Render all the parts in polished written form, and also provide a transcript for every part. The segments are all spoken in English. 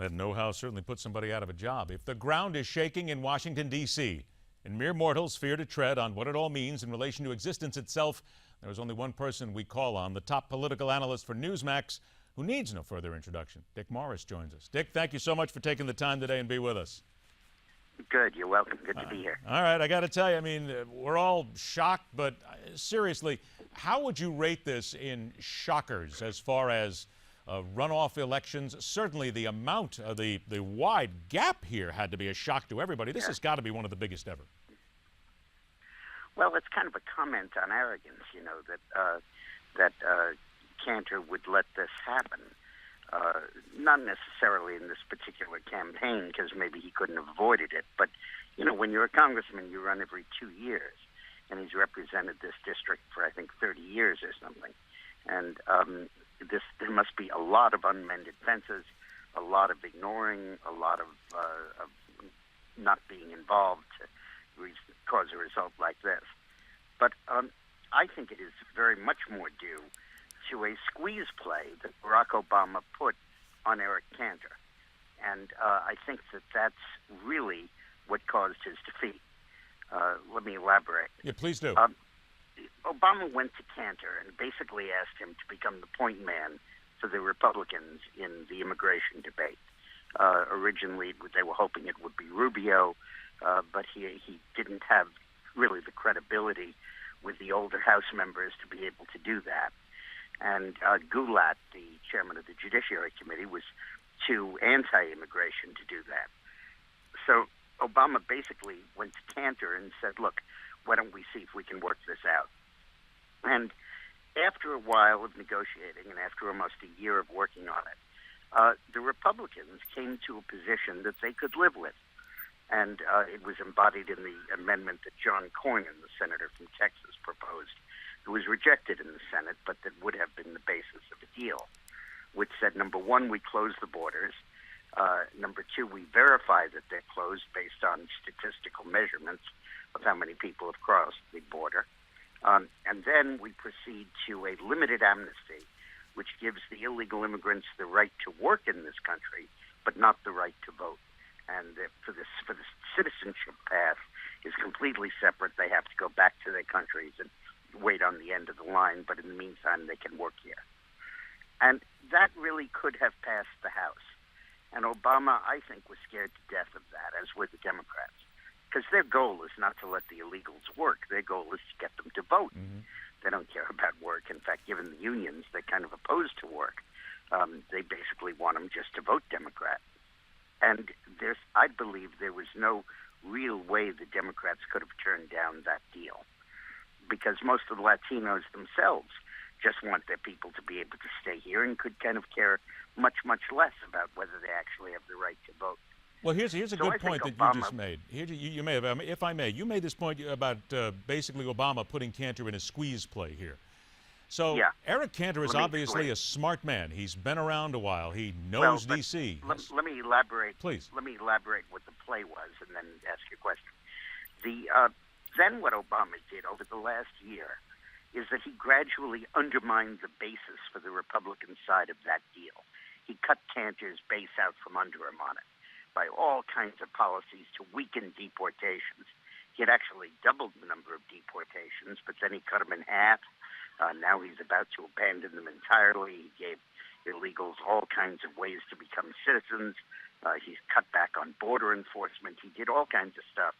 That know-how certainly puts somebody out of a job. If the ground is shaking in Washington, D.C., and mere mortals fear to tread on what it all means in relation to existence itself, there is only one person we call on, the top political analyst for Newsmax, who needs no further introduction. Dick Morris joins us. Dick, thank you so much for taking the time today and be with us. Good. You're welcome. Good to be here. All right. I got to tell you, I mean, we're all shocked, but seriously, how would you rate this in shockers as far as runoff elections? Certainly the amount of the wide gap here had to be a shock to everybody. This has got to be one of the biggest ever. Well, it's kind of a comment on arrogance, you know, that Cantor would let this happen. Not necessarily in this particular campaign, because maybe he couldn't have avoided it. But, you know, when you're a congressman, you run every 2 years. And he's represented this district for, I think, 30 years or something. And there must be a lot of unmended fences, a lot of ignoring, a lot of not being involved to cause a result like this. But I think it is very much more due to a squeeze play that Barack Obama put on Eric Cantor. And I think that that's really what caused his defeat. Let me elaborate. Yeah, please do. Obama went to Cantor and basically asked him to become the point man for the Republicans in the immigration debate. Originally, they were hoping it would be Rubio, but he didn't have really the credibility with the older House members to be able to do that. And Gulat, the chairman of the Judiciary Committee, was too anti-immigration to do that. So Obama basically went to Cantor and said, look, why don't we see if we can work this out? And after a while of negotiating and after almost a year of working on it, the Republicans came to a position that they could live with. And it was embodied in the amendment that John Cornyn, the senator from Texas, proposed. It was rejected in the Senate, but that would have been the basis of a deal, which said, number one, we close the borders. Number two, we verify that they're closed based on statistical measurements of how many people have crossed the border. And then we proceed to a limited amnesty, which gives the illegal immigrants the right to work in this country, but not the right to vote. And for the citizenship path is completely separate. They have to go back to their countries and wait on the end of the line, but in the meantime, they can work here. And that really could have passed the House. And Obama, I think, was scared to death of that, as were the Democrats, because their goal is not to let the illegals work. Their goal is to get them to vote. Mm-hmm. They don't care about work. In fact, given the unions, they're kind of opposed to work. They basically want them just to vote Democrat. And I believe there was no real way the Democrats could have turned down that deal, because most of the Latinos themselves just want their people to be able to stay here and could kind of care much, much less about whether they actually have the right to vote. Well, here's a good point that you just made. You may have, if I may, you made this point about basically Obama putting Cantor in a squeeze play here. So yeah. Eric Cantor is obviously a smart man. He's been around a while. He knows D.C. Let me elaborate. Please. Let me elaborate what the play was and then ask your question. Then what Obama did over the last year is that he gradually undermined the basis for the Republican side of that deal. He cut Cantor's base out from under him on it by all kinds of policies to weaken deportations. He had actually doubled the number of deportations, but then he cut them in half. Now he's about to abandon them entirely. He gave illegals all kinds of ways to become citizens. He's cut back on border enforcement. He did all kinds of stuff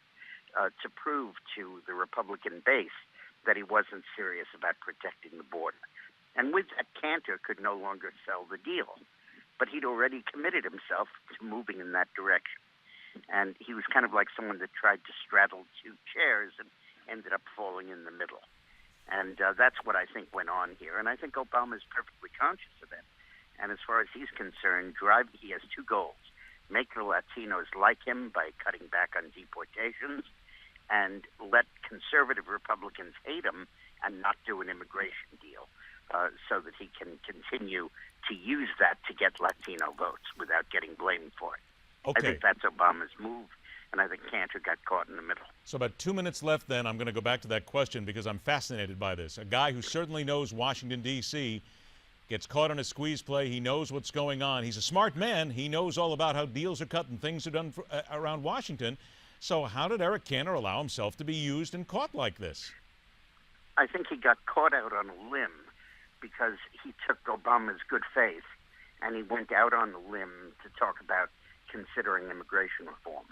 to prove to the Republican base that he wasn't serious about protecting the border. And with that, Cantor could no longer sell the deal. But he'd already committed himself to moving in that direction. And he was kind of like someone that tried to straddle two chairs and ended up falling in the middle. And that's what I think went on here. And I think Obama is perfectly conscious of it. And as far as he's concerned, he has two goals. Make the Latinos like him by cutting back on deportations, and let conservative Republicans hate him and not do an immigration deal, so that he can continue to use that to get Latino votes without getting blamed for it. Okay. I think that's Obama's move, and I think Cantor got caught in the middle. So about 2 minutes left then. I'm going to go back to that question because I'm fascinated by this. A guy who certainly knows Washington, D.C., gets caught in a squeeze play. He knows what's going on. He's a smart man. He knows all about how deals are cut and things are done around Washington. So how did Eric Cantor allow himself to be used and caught like this? I think he got caught out on a limb because he took Obama's good faith and he went out on the limb to talk about considering immigration reform.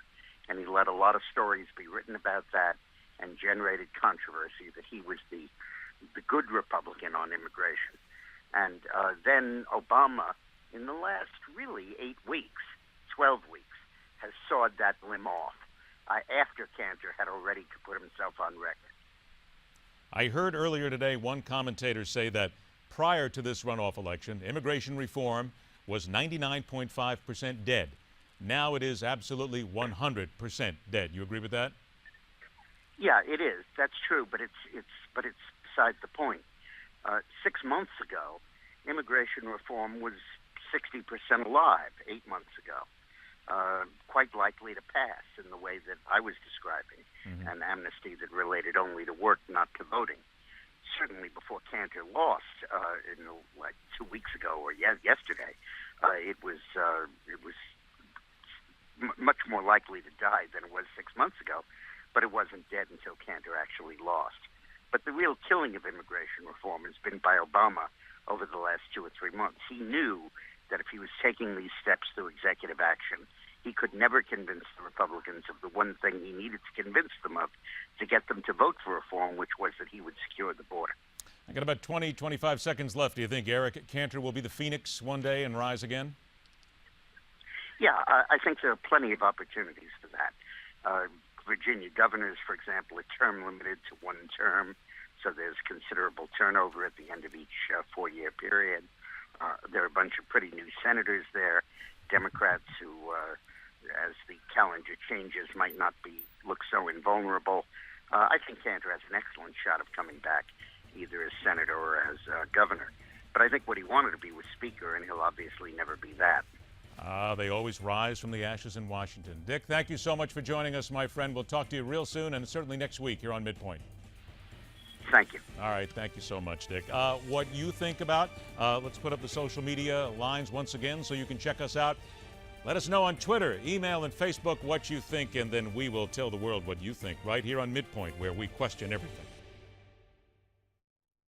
And he let a lot of stories be written about that and generated controversy that he was the good Republican on immigration. And then Obama, in the last really 8 weeks, 12 weeks, has sawed that limb off after Cantor had already put himself on record. I heard earlier today one commentator say that prior to this runoff election, immigration reform was 99.5% dead. Now it is absolutely 100% dead. You agree with that? Yeah, it is. That's true, but it's beside the point. 6 months ago, immigration reform was 60% alive. 8 months ago, quite likely to pass in the way that I was describing, an amnesty that related only to work, not to voting. Certainly, before Cantor lost, 2 weeks ago or yesterday, it was much more likely to die than it was 6 months ago, but it wasn't dead until Cantor actually lost. But the real killing of immigration reform has been by Obama over the last 2 or 3 months. He knew that if he was taking these steps through executive action, he could never convince the Republicans of the one thing he needed to convince them of to get them to vote for reform, which was that he would secure the border. I got about 20, 25 seconds left. Do you think Eric Cantor will be the phoenix one day and rise again? Yeah, I think there are plenty of opportunities for that. Virginia governors, for example, are term limited to one term, so there's considerable turnover at the end of each 4-year period. There are a bunch of pretty new senators there, Democrats who, as the calendar changes, might not look so invulnerable. I think Cantor has an excellent shot of coming back, either as senator or as governor. But I think what he wanted to be was speaker, and he'll obviously never be that. They always rise from the ashes in Washington. Dick, thank you so much for joining us, my friend. We'll talk to you real soon, and certainly next week here on Midpoint. Thank you. All right, thank you so much, Dick. What you think about, let's put up the social media lines once again so you can check us out. Let us know on Twitter, email, and Facebook what you think, and then we will tell the world what you think right here on Midpoint, where we question everything.